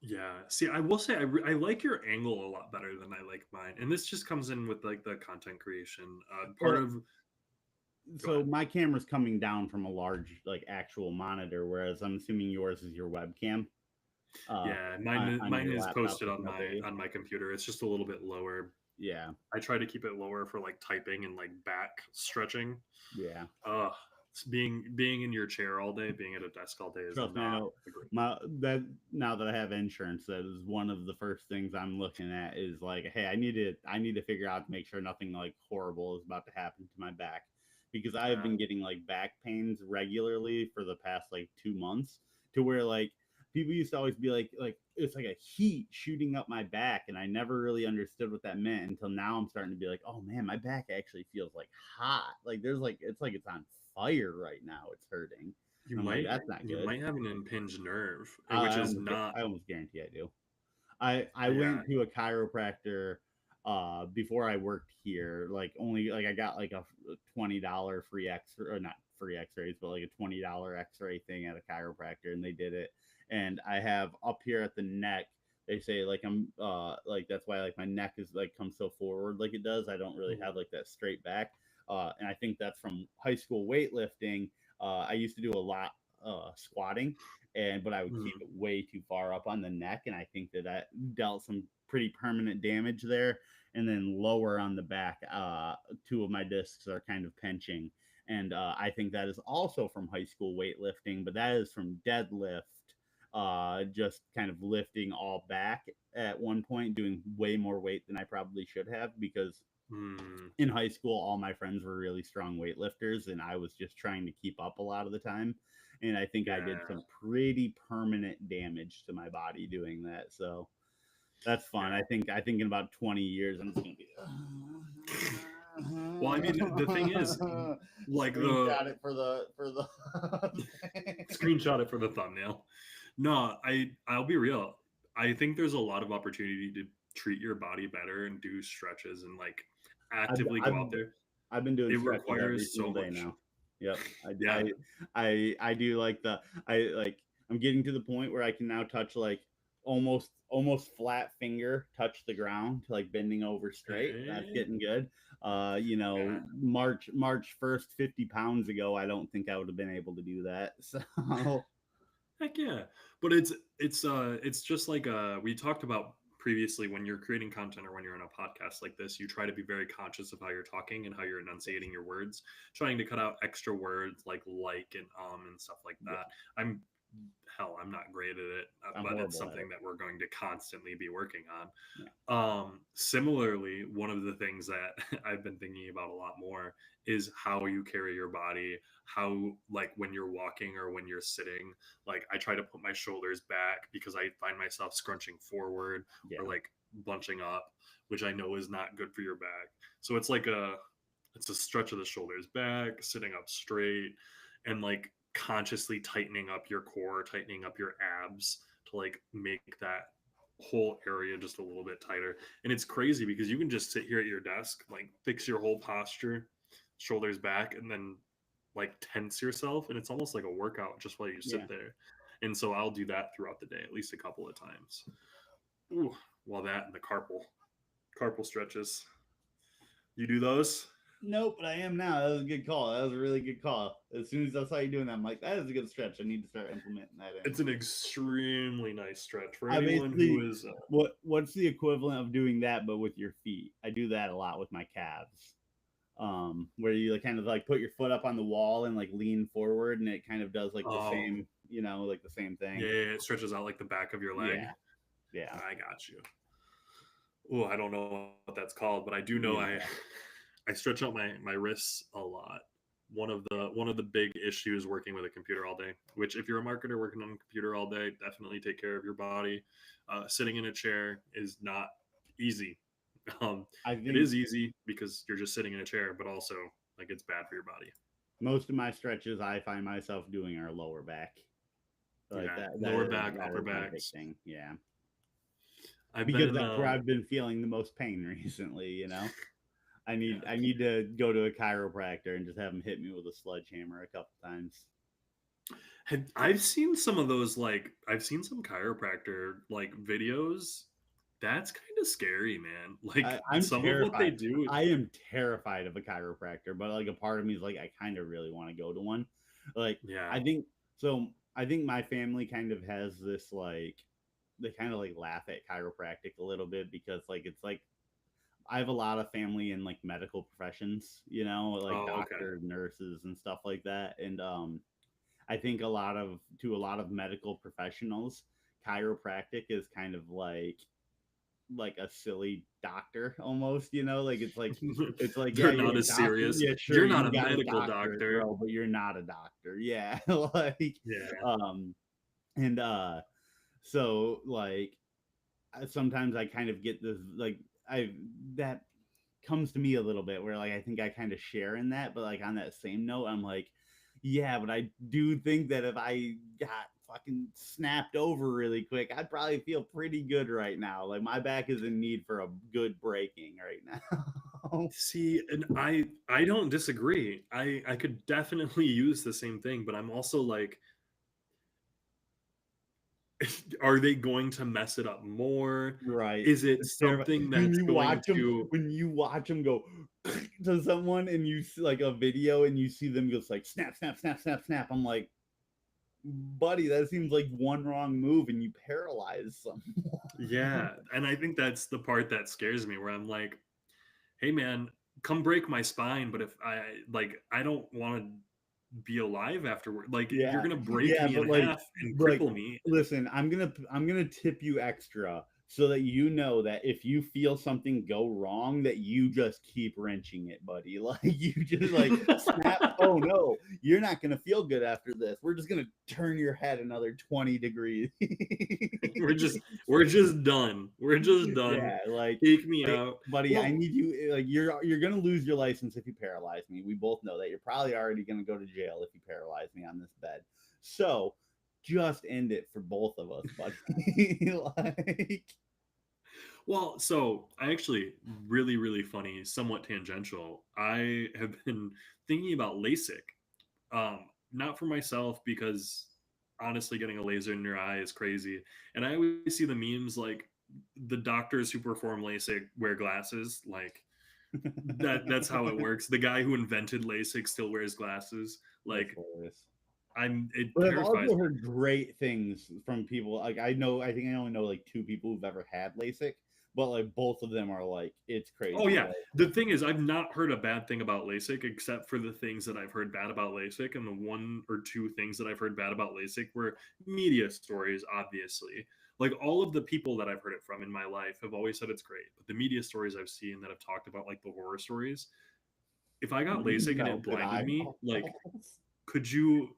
Yeah. See, I will say I like your angle a lot better than I like mine, and this just comes in with like the content creation part Well, of. Go so ahead. my camera's coming down from a large like actual monitor, whereas I'm assuming yours is your uh Yeah, on mine your is laptop posted picking up audio. on my computer. It's just a little bit lower. Yeah. I try to keep it lower for like typing and like back stretching. Yeah. Uh, being in your chair all day, being at a desk all day is Trust me, I not know a great. my that now that I have insurance, that is one of the first things I'm looking at is like, hey, I need to figure out to make sure nothing like horrible is about to happen to my back because I have Uh, been getting like back pains regularly for the past like 2 months to where like people used to always be like it's like a heat shooting up my back and I never really understood what that meant until now I'm starting to be like, oh man, my back actually feels like hot. Like there's like it's on fire right now. It's hurting. you And I'm like, might that's not you good. might have an impinged nerve, which is not. I almost guarantee I do. I Yeah. went to a chiropractor before I worked here. Like only like I got like a $20 free X or not free X-rays, but like a $20 X-ray thing at a chiropractor, and they did it. And I have up here at the neck. They say like I'm like that's why like my neck is like comes so forward like it does. I don't really Mm, have like that straight back. And I think that's from high school weightlifting. I used to do a lot squatting, and but I would keep mm, it way too far up on the neck, and I think that that dealt some pretty permanent damage there. And then lower on the back, two of my discs are kind of pinching, and I think that is also from high school weightlifting, but that is from deadlift. Just kind of lifting all back at one point, doing way more weight than I probably should have because mm, in high school, all my friends were really strong weightlifters, and I was just trying to keep up a lot of the time. And I think I did yeah. some pretty permanent damage to my body doing that. So that's fun. Yeah. I think in about 20 years, I'm just gonna be. Well, I mean, the thing is, like the Screenshot it for the screenshot it for the thumbnail. No, I'll be real. I think there's a lot of opportunity to treat your body better and do stretches and like I've, actively go I've out there. I've been doing It stretches every requires so single day much. now. Yep. Yeah. I do like I like I'm getting to the point where I can now touch like almost flat finger touch the ground to like bending over straight. That's Eh, getting good. yeah. March 1st, 50 pounds ago, I don't think I would have been able to do that. So Heck yeah. But it's just like we talked about previously when you're creating content or when you're in a podcast like this, you try to be very conscious of how you're talking and how you're enunciating your words, trying to cut out extra words like and and stuff like yeah, that. I'm I'm not great at it, I'm but it's horrible at something it. that we're going to constantly be working on. Yeah. Similarly, one of the things that I've been thinking about a lot more is how you carry your body, how, like, when you're walking or when you're sitting, like, I try to put my shoulders back because I find myself scrunching forward or Yeah. like bunching up, which I know is not good for your back. So it's a stretch of the shoulders back, sitting up straight, and like consciously tightening up your core, tightening up your abs to like make that whole area just a little bit tighter. And it's crazy because you can just sit here at your desk, like fix your whole posture, shoulders back, and then like tense yourself. And it's almost like a workout just while you Yeah. sit there. And so I'll do that throughout the day, at least a couple of times. Ooh, well, that and the carpal stretches. You do those? Nope, but I am now. That was a good call. That was a really good call. As soon as I saw you doing that, I'm like, that is a good stretch. I need to start implementing that in. It's an extremely nice stretch for I anyone who basically is. what's the equivalent of doing that but with your feet? I do that a lot with my calves. Where you like kind of like put your foot up on the wall and like lean forward and it kind of does like the Oh, same, like the same thing. yeah, yeah, it stretches out like the back of your leg. Yeah. Yeah. I got you. Oh, I don't know what that's called, but I do know Neither I do I. I stretch out my wrists a lot. One of the big issues working with a computer all day, which if you're a marketer working on a computer all day, definitely take care of your body. Sitting in a chair is not easy. Um, I it think is easy because you're just sitting in a chair, but also like it's bad for your body. most of my stretches I find myself doing are lower back. Like Yeah, lower back, that upper is my big backs. thing. Yeah. I've Because been that's where I've been feeling the most pain recently. I yeah. need to go to a chiropractor and just have him hit me with a sledgehammer a couple times. I've seen some of those, like I've seen some chiropractor like videos. That's kind of scary, man. Like I'm some of what they terrified. do. I am terrified of a chiropractor, but like a part of me is like I kind of really want to go to one. Like Yeah. I think so. I think my family kind of has this like they kind of like laugh at chiropractic a little bit because like it's like I have a lot of family in like medical professions, you know, like Oh, okay. doctors, nurses, and stuff like that. And I think a lot of medical professionals, chiropractic is kind of like a silly doctor almost, you know, like it's like, yeah, They're not you're a as doctor, serious. yeah, sure, You're not you a got a medical doctorate, doctor. bro, but you're not a doctor. Yeah. like Yeah. um and so like sometimes I kind of get this like I that comes to me a little bit where like I think I kind of share in that, but like on that same note, I'm like, yeah, but I do think that if I got fucking snapped over really quick, I'd probably feel pretty good right now. Like my back is in need for a good breaking right now. See, and I don't disagree. I could definitely use the same thing, but I'm also like, are they going to mess it up more? Right. Is it It's terrible. something that's going to When you watch them go to someone and you see like a video and you see them just like snap, snap, snap, snap, snap. I'm like, buddy, that seems like one wrong move and you paralyze someone. yeah, and I think that's the part that scares me where I'm like, "Hey man, come break my spine, but if I don't want to be alive afterward. Like you're Yeah, going to break yeah, me in but half and like, cripple me." listen, I'm gonna tip you extra so that you know that if you feel something go wrong, that you just keep wrenching it, buddy. Like you just like snap. Oh no, you're not gonna feel good after this. We're just gonna turn your head another 20 degrees. we're just we're just done. We're just done. Yeah, Take me out. buddy, I Well, need you. Like you're gonna lose your license if you paralyze me. We both know that. You're probably already gonna go to jail if you paralyze me on this bed. So just end it for both of us, buddy. like, so I actually really funny, somewhat tangential. I have been thinking about LASIK. Not for myself because honestly getting a laser in your eye is crazy. And I always see the memes like the doctors who perform LASIK wear glasses. Like that's how it works. The guy who invented LASIK still wears glasses. that's Like hilarious. it But I've terrifies also me. heard great things from people. Like I think I only know like two people who've ever had LASIK, but like both of them are like, it's Oh crazy. yeah. The thing is, I've not heard a bad thing about LASIK except for the things that I've heard bad about LASIK, and the one or two things that I've heard bad about LASIK were media stories. Obviously, like all of the people that I've heard it from in my life have always said it's great, but the media stories I've seen that have talked about like the horror stories. If I got You LASIK and it melted blinded me, eyeballs. like, could you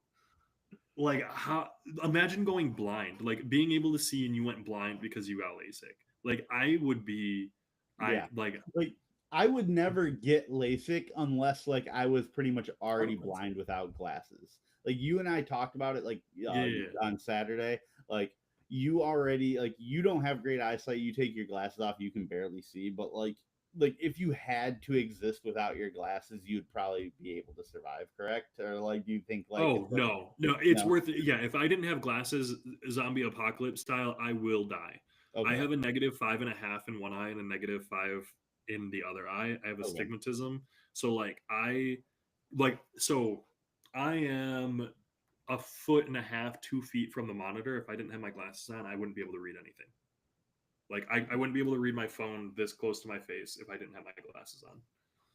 like how imagine going blind, like being able to see and you went blind because you got LASIK? Like I would be, I Yeah. like Like I would never get LASIK unless like I was pretty much already oh, blind without glasses. Like you and I talked about it like yeah. on Saturday. Like you already like you don't have great eyesight. You take your glasses off, you can barely see. But like if you had to exist without your glasses, you'd probably be able to survive. Correct? Or like do you think like Oh it's like no, it's no? worth it. Yeah, if I didn't have glasses, zombie apocalypse style, I will die. I Okay. have a -5.5 in one eye and a -5 in the other eye. I have Okay. astigmatism, so so I am a foot and a half, 2 feet from the monitor. If I didn't have my glasses on, I wouldn't be able to read anything. Like I wouldn't be able to read my phone this close to my face if I didn't have my glasses on.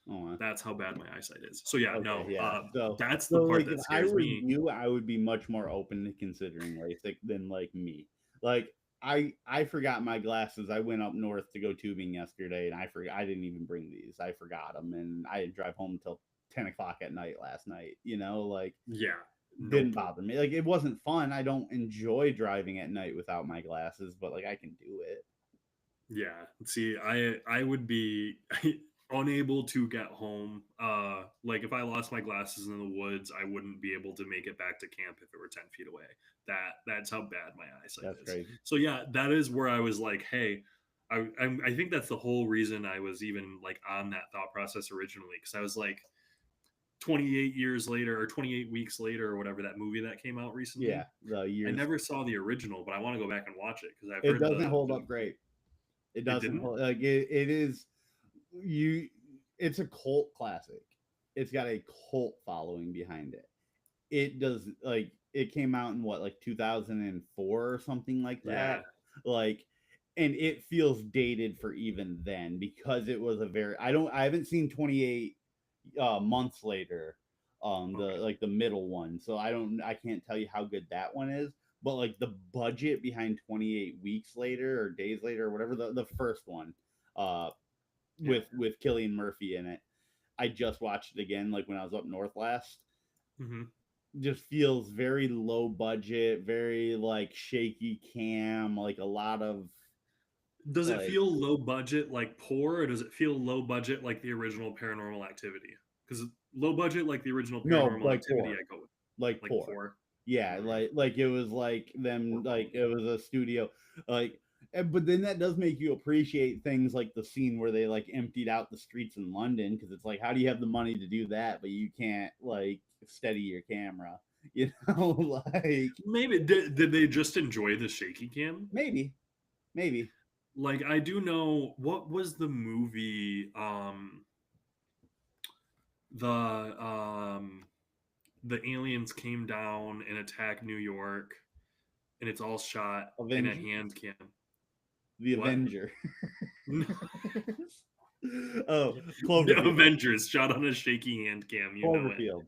Oh, That's how bad my eyesight is. So yeah, okay, no, yeah. that's the So part like that if I scares were me. you, I would be much more open to considering LASIK than like me. Like I forgot my glasses. I went up north to go tubing yesterday, and I didn't even bring these. I forgot them, and I didn't drive home until 10 o'clock at night last night. You know, like Yeah, didn't nope. bother me. Like it wasn't fun. I don't enjoy driving at night without my glasses, but like I can do it. Yeah. See, I would be unable to get home. Like if I lost my glasses in the woods, I wouldn't be able to make it back to camp if it were 10 feet away. That's how bad my eyesight That's is. crazy. So yeah, that is where I was like, hey, I think that's the whole reason I was even like on that thought process originally, because I was like 28 years later or 28 weeks later or whatever, that movie that came out Yeah, recently. the I years. never saw the original, but I want to go back and watch it because I've It heard doesn't hold the up great. It it doesn't didn't. hold like it is you it's a cult classic. It's got a cult following behind it. It does like it came out in what like 2004 or something like Yeah. that. Like and it feels dated for even then because it was a very I haven't seen 28 months later, the Okay. like the middle one, so I can't tell you how good that one is, but like the budget behind 28 weeks later or days later or whatever, the first one, uh Yeah. with Killian Murphy in it, I just watched it again like when I was up north last. Hmm. Just feels very low budget, very like shaky cam, like a lot of Does it like feel low budget like poor, or does it feel low budget like the original Paranormal Activity? Because low budget like the original no, Paranormal like Activity, poor, I go with like like poor. poor. Yeah, Mm, like it was like poor them, like quality. it was a studio, like. But then that does make you appreciate things like the scene where they like emptied out the streets in London, because it's like, how do you have the money to do that, but you can't like steady your camera, you know? Like Maybe did they just enjoy the shaky cam? maybe, maybe Like I do know what was the movie the the aliens came down and attacked New York, and it's all shot in a Avengers, hand cam. the What? Avenger. Oh, Cloverfield, Avengers shot on a shaky hand cam, you know it. Cloverfield.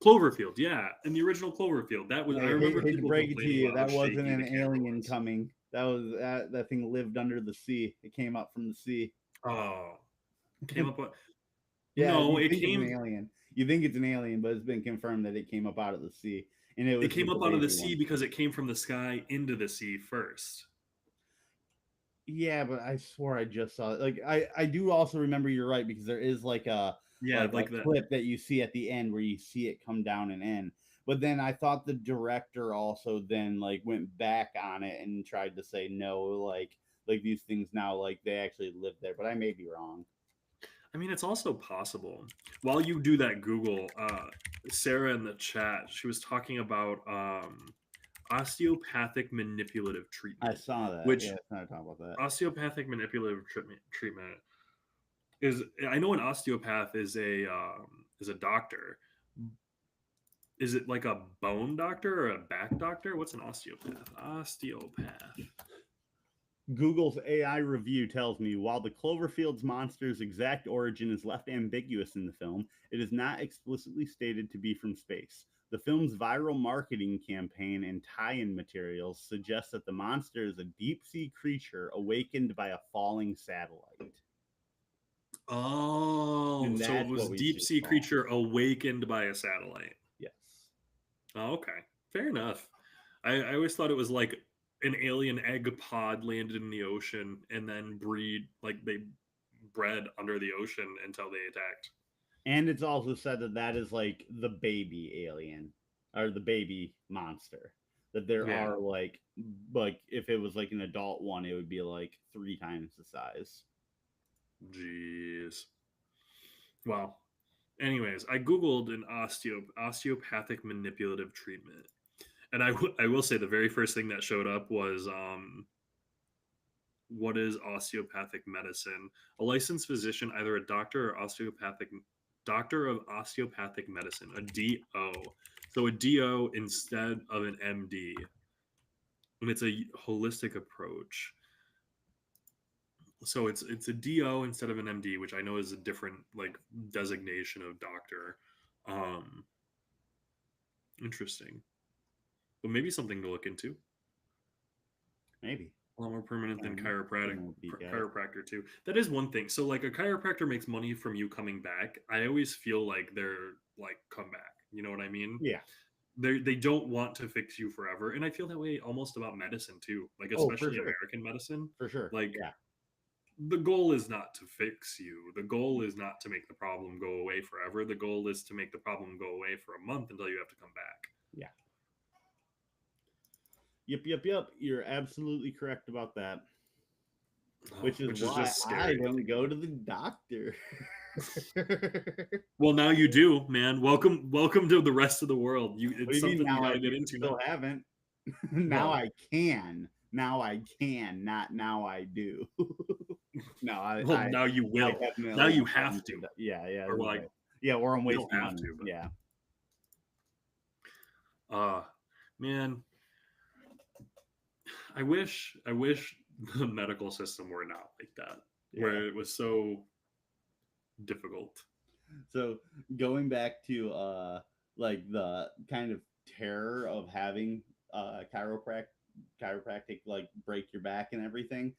Cloverfield, yeah, in the original Cloverfield, that was. I I remember hate to people break it to complaining you, about how that wasn't shaky an the camera alien was. coming. That was that thing lived under the sea. It came up from the sea. Oh, came up. Yeah, No, you think it's an alien. You think it's an alien, but it's been confirmed that it came up out of the sea, and it it was came just a up out of the baby sea one. because it came from the sky into the sea first. Yeah, but I swore I just saw it. Like I do also remember you're right, because there is Yeah, like a like that. clip that you see at the end where you see it come down and end. But then I thought the director also then like went back on it and tried to say no, like these things now like they actually live there. But I may be wrong. I mean, it's also possible. While you do that Google, Sarah in the chat, she was talking about osteopathic manipulative I treatment, saw that. Yeah, which it's not talking about that. osteopathic manipulative treatment is. I know an osteopath is a doctor. Is it like a bone doctor or a back doctor? What's an osteopath? Osteopath. Google's AI review tells me while the Cloverfield's monster's exact origin is left ambiguous in the film, it is not explicitly stated to be from space. The film's viral marketing campaign and tie in materials suggest that the monster is a deep sea creature awakened by a falling satellite. Oh, And so it that's was what we deep just sea saw. creature awakened by a satellite. Yes. Oh, okay, fair enough. I always thought it was like an alien egg pod landed in the ocean and then they bred under the ocean until they attacked. And it's also said that that is like the baby alien or the baby monster. That there Yeah. are like if it was like an adult one, it would be like 3 times the size. Jeez. Well, anyways, I googled an osteopathic manipulative treatment, and I will say the very first thing that showed up was what is osteopathic medicine? A licensed physician, either a doctor of osteopathic medicine, a DO. So a DO instead of an MD, and it's a holistic approach. So it's a DO instead of an MD, which I know is a different like designation of doctor. Um, Interesting, but maybe something to look into. Maybe. A lot more permanent than Taking a peek at it. chiropractor too. That is one thing. So like a chiropractor makes money from you coming back. I always feel like they're like come back. You know what I mean? Yeah. They don't want to fix you forever, and I feel that way almost about medicine too. Like Oh, for especially sure. American medicine. For sure. Like Yeah. the goal is not to fix you. The goal is not to make the problem go away forever. The goal is to make the problem go away for a month until you have to come back. Yeah. Yep. You're absolutely correct about that. Which is Which is why just I scary. don't go to the doctor. Well, now you do, man. Welcome to the rest of the world. What do It's you mean something you now got I to do? get into Still now. haven't. Now Well, I can. Now I can. Not now I do. No, well, now you I will. definitely Now you am going have to, yeah, or that's like right. Yeah, or I'm you don't wasting have money. to, but Yeah. man, I wish the medical system were not like that, Yeah. where it was so difficult. So going back to like the kind of terror of having chiropractic like break your back and everything.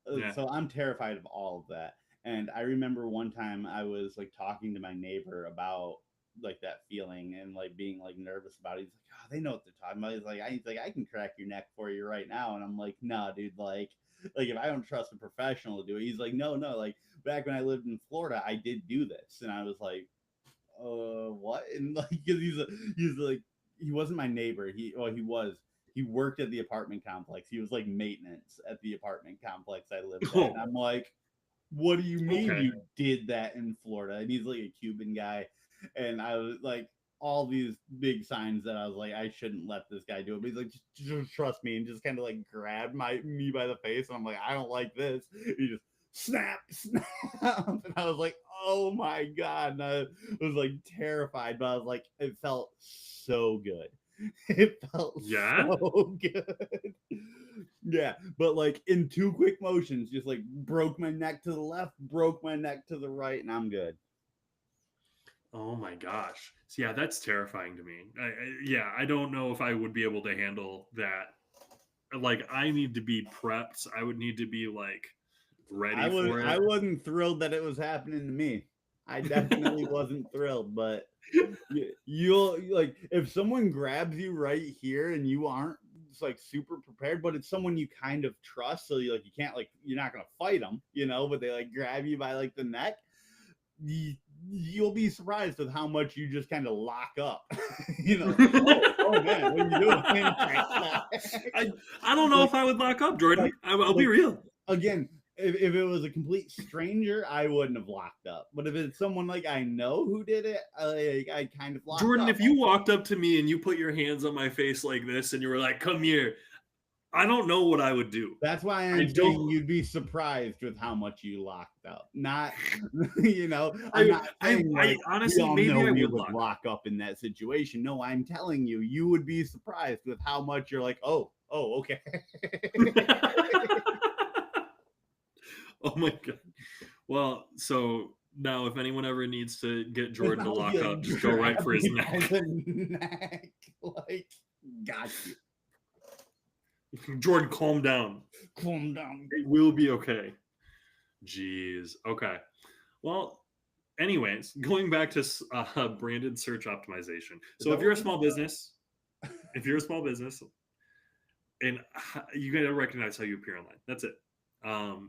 Yeah. So I'm terrified of all of that. And I remember one time I was like talking to my neighbor about like that feeling and like being like nervous about it. He's like, oh, they know what they're talking about. He's like, I can crack your neck for you right now. And I'm like, nah, dude, like if I don't trust a professional to do it, he's like, no, like back when I lived in Florida, I did do this. And I was like, what? And like, cause he's like, he wasn't my neighbor. He worked at the apartment complex. He was like maintenance at the apartment complex I lived at. And Oh, I'm like, what do you mean okay. you did that in Florida? And he's like a Cuban guy. And I was like, all these big signs that I was like, I shouldn't let this guy do it. But he's like, just trust me, and just kind of like grabbed me by the face. And I'm like, I don't like this. He just snap. And I was like, oh my God. And I was like terrified, but I was like, it felt so good. It felt Yeah. so good. Yeah, but like in two quick motions, just like broke my neck to the left, broke my neck to the right, and I'm good. Oh my gosh. So yeah, that's terrifying to me. Yeah, I don't know if I would be able to handle that. Like, I need to be prepped. I would need to be like ready for I it. wasn't thrilled that it was happening to me. I definitely wasn't thrilled, but you'll like if someone grabs you right here and you aren't like super prepared, but it's someone you kind of trust, so you can't like you're not gonna fight them, but they like grab you by like the neck. You'll be surprised with how much you just kind of lock up. Oh man, what are you doing? I I don't know like if I would lock up, Jordan. like I'll be like real. again, if it was a complete stranger, I wouldn't have locked up. But if it's someone like I know who did it, I kind of locked Jordan, up. if you walked up to me and you put your hands on my face like this and you were like, "Come here," I don't know what I would do. That's why I I'm don't. saying you'd be surprised with how much you locked up. Not, I'm I not saying I like we honestly all maybe know I we would would lock up. lock up in that situation. No, I'm telling you, you would be surprised with how much you're like, okay. Oh my god. Well, so now if anyone ever needs to get It's Jordan to not like lock you up, like just go right grab for his me by neck. the neck, like got you. Jordan, calm down. Calm down. It will be okay. Jeez. Okay. Well, anyways, going back to branded search optimization. Is So that if you're what a we're small talking about? business, if you're a small business, and you got to recognize how you appear online. That's it.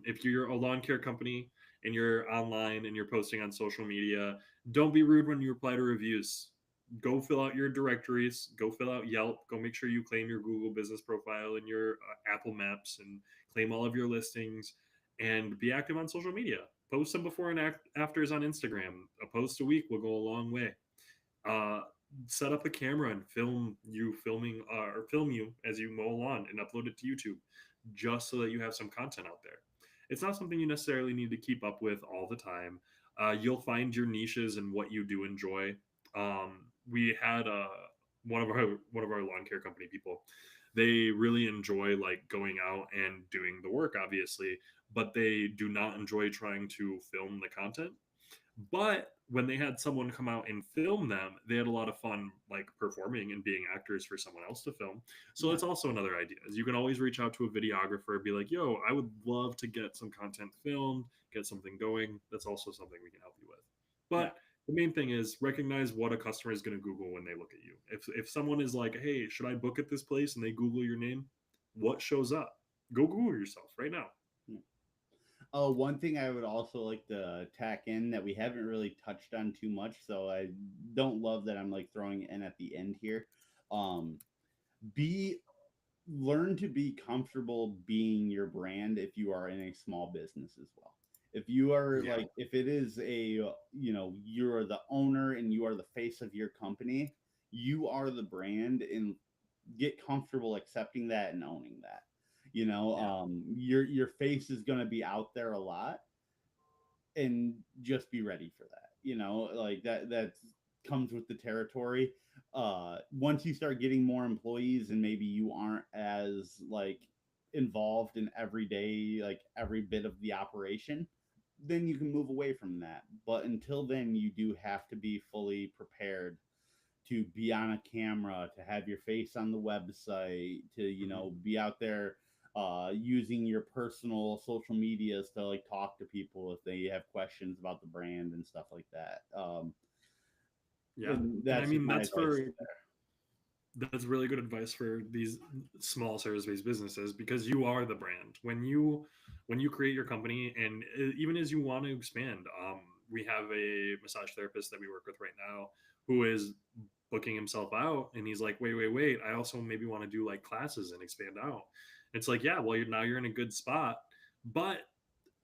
If you're a lawn care company and you're online and you're posting on social media, don't be rude when you reply to reviews. Go fill out your directories. Go fill out Yelp. Go make sure you claim your Google business profile and your Apple Maps and claim all of your listings and be active on social media. Post some before and afters on Instagram. A post a week will go a long way. Uh, Set up a camera and film you as you mow a lawn and upload it to YouTube just so that you have some content out there. It's not something you necessarily need to keep up with all the time. You'll find your niches and what you do enjoy. We had one of our lawn care company people. They really enjoy like going out and doing the work, obviously, but they do not enjoy trying to film the content. But when they had someone come out and film them, they had a lot of fun, like performing and being actors for someone else to film. So Yeah, that's also another idea. Is you can always reach out to a videographer and be like, "Yo, I would love to get some content filmed, get something going." That's also something we can help you with. yeah. But the main thing is recognize what a customer is going to Google when they look at you. If someone is like, "Hey, should I book at this place?" and they Google your name, what shows up? Go Google yourself right now. Hmm. Oh, one thing I would also like to tack in that we haven't really touched on too much, so I don't love that I'm like throwing it in at the end here. Um, be Learn to be comfortable being your brand if you are in a small business as well. If you are Yeah, like if it is you're the owner and you are the face of your company, you are the brand, and get comfortable accepting that and owning that. yeah, Your face is going to be out there a lot, and just be ready for that. Like that comes with the territory. Once you start getting more employees and maybe you aren't as like involved in every day, like every bit of the operation, then you can move away from that. But until then, you do have to be fully prepared to be on a camera, to have your face on the website, to Mhm. be out there using your personal social medias to like talk to people if they have questions about the brand and stuff like that. Yeah. And And I that's just mean, my advice. that's really good advice for these small service-based businesses, because you are the brand when you create your company. And even as you want to expand, we have a massage therapist that we work with right now who is booking himself out, and he's like, wait, I also maybe want to do like classes and expand out. It's like, yeah, well, you're in a good spot, but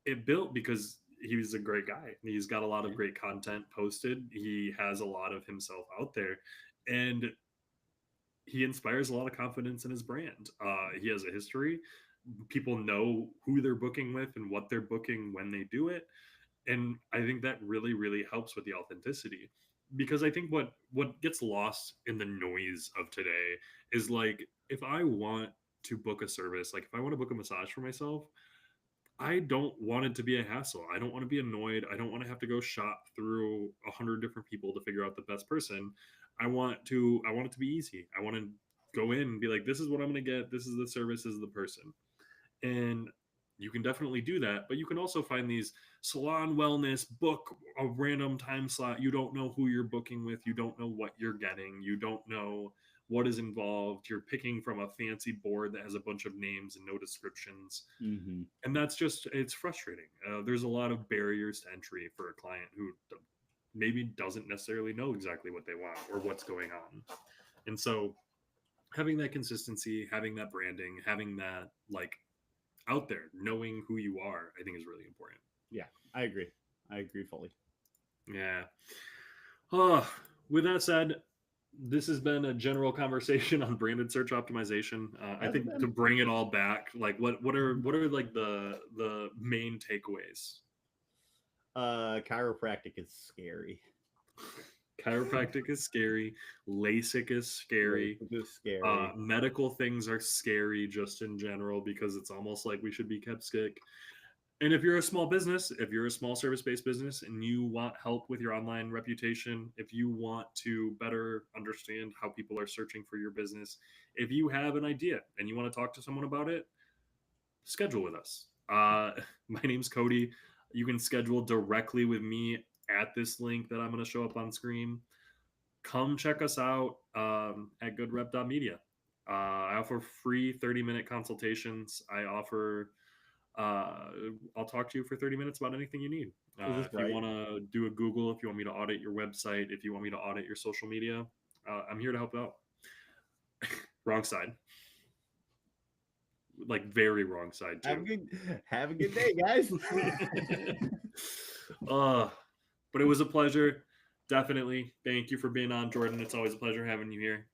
it built because he's a great guy. He's got a lot of Yeah. great content posted. He has a lot of himself out there, and he inspires a lot of confidence in his brand. He has a history. People know who they're booking with and what they're booking when they do it. And I think that really, really helps with the authenticity. Because I think what gets lost in the noise of today is like, if I want to book a service, like if I want to book a massage for myself, I don't want it to be a hassle. I don't want to be annoyed. I don't want to have to go shop through 100 different people to figure out the best person. I want it to be easy. I want to go in and be like, this is what I'm going to get. This is the service, this is the person. And you can definitely do that, but you can also find these salon wellness, book a random time slot. You don't know who you're booking with, you don't know what you're getting, you don't know what is involved. You're picking from a fancy board that has a bunch of names and no descriptions, Hmm. and that's just, it's frustrating. There's a lot of barriers to entry for a client who maybe doesn't necessarily know exactly what they want or what's going on. And so having that consistency, having that branding, having that like out there, knowing who you are, I think is really important. Yeah, I agree. I agree fully. Yeah. Oh, with that said, this has been a general conversation on branded search optimization. I Has it think to been? bring it all back, like what are like the main takeaways? Chiropractic is scary. Chiropractic is scary. LASIK is scary. LASIK is scary. Medical things are scary just in general, because it's almost like we should be kept sick. And if you're a small business, if you're a small service-based business and you want help with your online reputation, if you want to better understand how people are searching for your business, if you have an idea and you want to talk to someone about it, schedule with us. My name's Cody. You can schedule directly with me at this link that I'm going to show up on screen. Come check us out at goodrep.media. I offer free 30-minute consultations. Uh, I'll talk to you for 30 minutes about anything you need. Is this If you right? want to do a Google, if you want me to audit your website, if you want me to audit your social media, I'm here to help out. Wrong side, like very wrong side Have a too. good day, guys. uh, but it was a pleasure. Definitely. Thank you for being on, Jordan. It's always a pleasure having you here.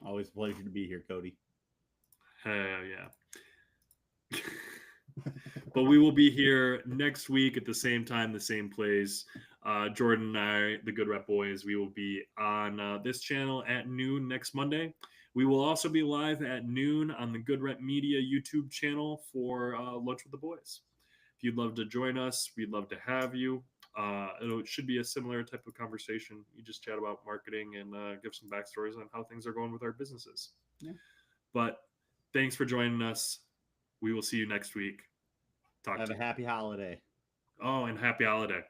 Always a pleasure to be here, Cody. Hell yeah. But we will be here next week at the same time, the same place. Jordan and I, the Good Rep Boys, we will be on this channel at noon next Monday. We will also be live at noon on the Good Rep Media YouTube channel for Lunch with the Boys. If you'd love to join us, we'd love to have you. It should be a similar type of conversation. You just chat about marketing and give some backstories on how things are going with our businesses. Yeah. But thanks for joining us. We will see you next week. Talk Have to a you. happy holiday. Oh, and happy holiday.